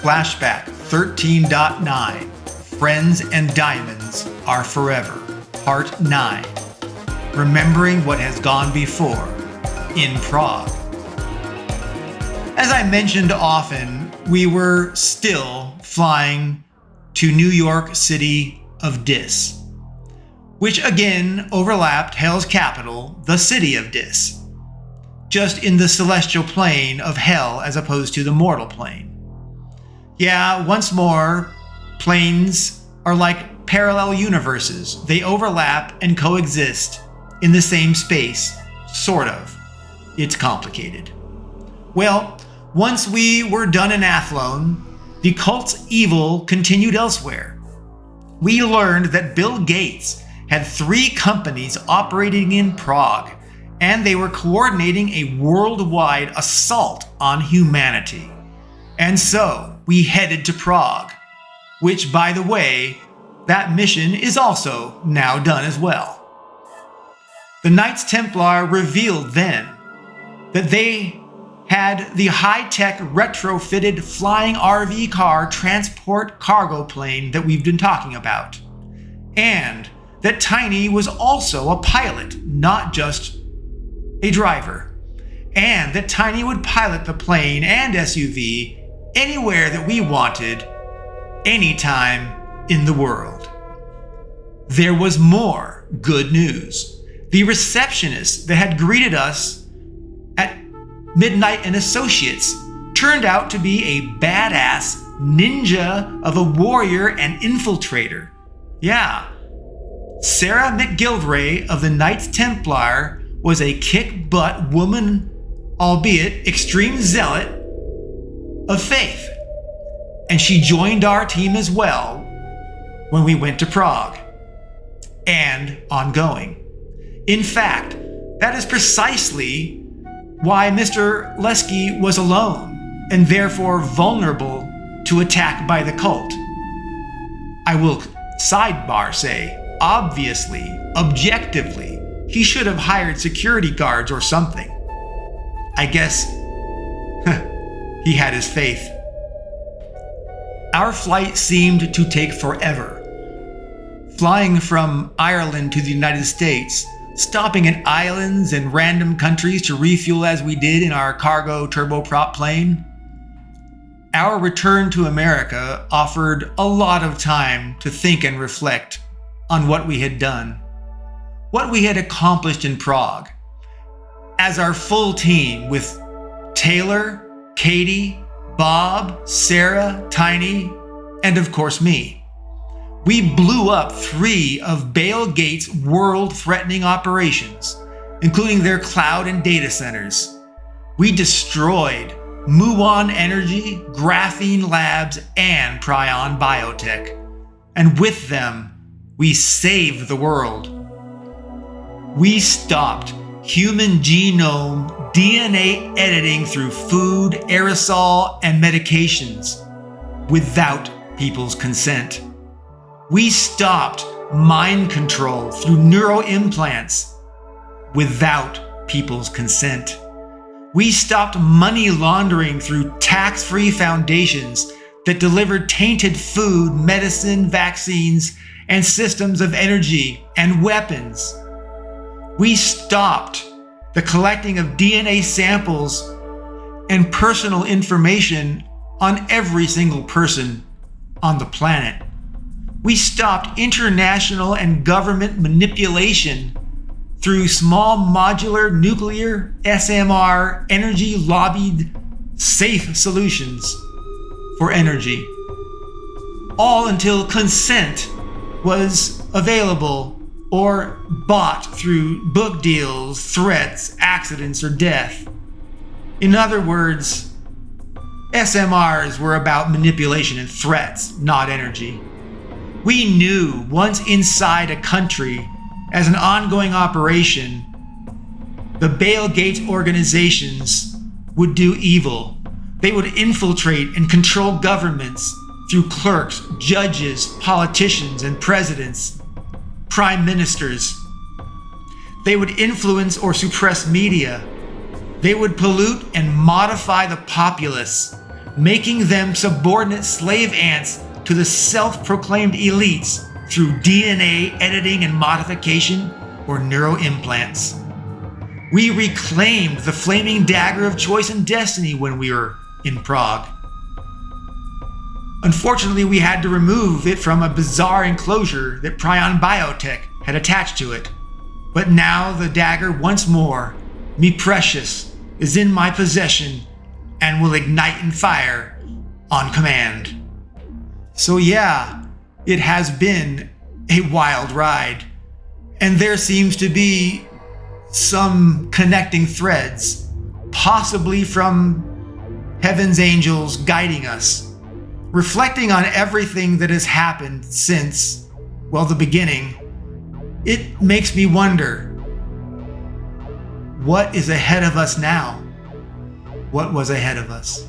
Flashback 13.9 Friends and Diamonds Are Forever, Part 9. Remembering what has gone before in Prague. As I mentioned often, we were still flying to New York City of Dis, which again overlapped Hell's capital, the city of Dis, just in the celestial plane of Hell as opposed to the mortal plane. Yeah, once more, planes are like parallel universes. They overlap and coexist in the same space, sort of. It's complicated. Well, once we were done in Athlone, the cult's evil continued elsewhere. We learned that Bill Gates had 3 companies operating in Prague, and they were coordinating a worldwide assault on humanity. And so we headed to Prague, which, by the way, that mission is also now done as well. The Knights Templar revealed then that they had the high-tech retrofitted flying RV car transport cargo plane that we've been talking about, and that Tiny was also a pilot, not just a driver, and that Tiny would pilot the plane and SUV anywhere that we wanted, anytime in the world. There was more good news. The receptionist that had greeted us at Midnight and Associates turned out to be a badass ninja of a warrior and infiltrator. Yeah, Sarah McGilvray of the Knights Templar was a kick-butt woman, albeit extreme zealot of faith. And she joined our team as well when we went to Prague, and ongoing. In fact, that is precisely why Mr. Lesky was alone and therefore vulnerable to attack by the cult. I will sidebar say, obviously, objectively, he should have hired security guards or something. I guess he had his faith. Our flight seemed to take forever. Flying from Ireland to the United States, stopping in islands and random countries to refuel as we did in our cargo turboprop plane. Our return to America offered a lot of time to think and reflect on what we had done, what we had accomplished in Prague. As our full team with Taylor, Katie, Bob, Sarah, Tiny, and of course me. We blew up 3 of Bill Gates' world-threatening operations, including their cloud and data centers. We destroyed Muon Energy, Graphene Labs, and Prion Biotech. And with them, we saved the world. We stopped human genome DNA editing through food, aerosol, and medications without people's consent. We stopped mind control through neuroimplants without people's consent. We stopped money laundering through tax-free foundations that delivered tainted food, medicine, vaccines, and systems of energy and weapons. We stopped the collecting of DNA samples and personal information on every single person on the planet. We stopped international and government manipulation through small modular nuclear SMR energy lobbied safe solutions for energy. All until consent was available or bought through book deals, threats, accidents, or death. In other words, SMRs were about manipulation and threats, not energy. We knew once inside a country, as an ongoing operation, the Bill Gates organizations would do evil. They would infiltrate and control governments through clerks, judges, politicians, and presidents, prime ministers. They would influence or suppress media. They would pollute and modify the populace. making them subordinate slave ants to the self-proclaimed elites through DNA editing and modification or neuroimplants. We reclaimed the flaming dagger of choice and destiny when we were in Prague. Unfortunately, we had to remove it from a bizarre enclosure that Prion Biotech had attached to it. But now the dagger once more, me precious, is in my possession and will ignite in fire on command. So yeah, it has been a wild ride. And there seems to be some connecting threads, possibly from heaven's angels guiding us. Reflecting on everything that has happened since, well, the beginning, it makes me wonder, what is ahead of us now? What was ahead of us?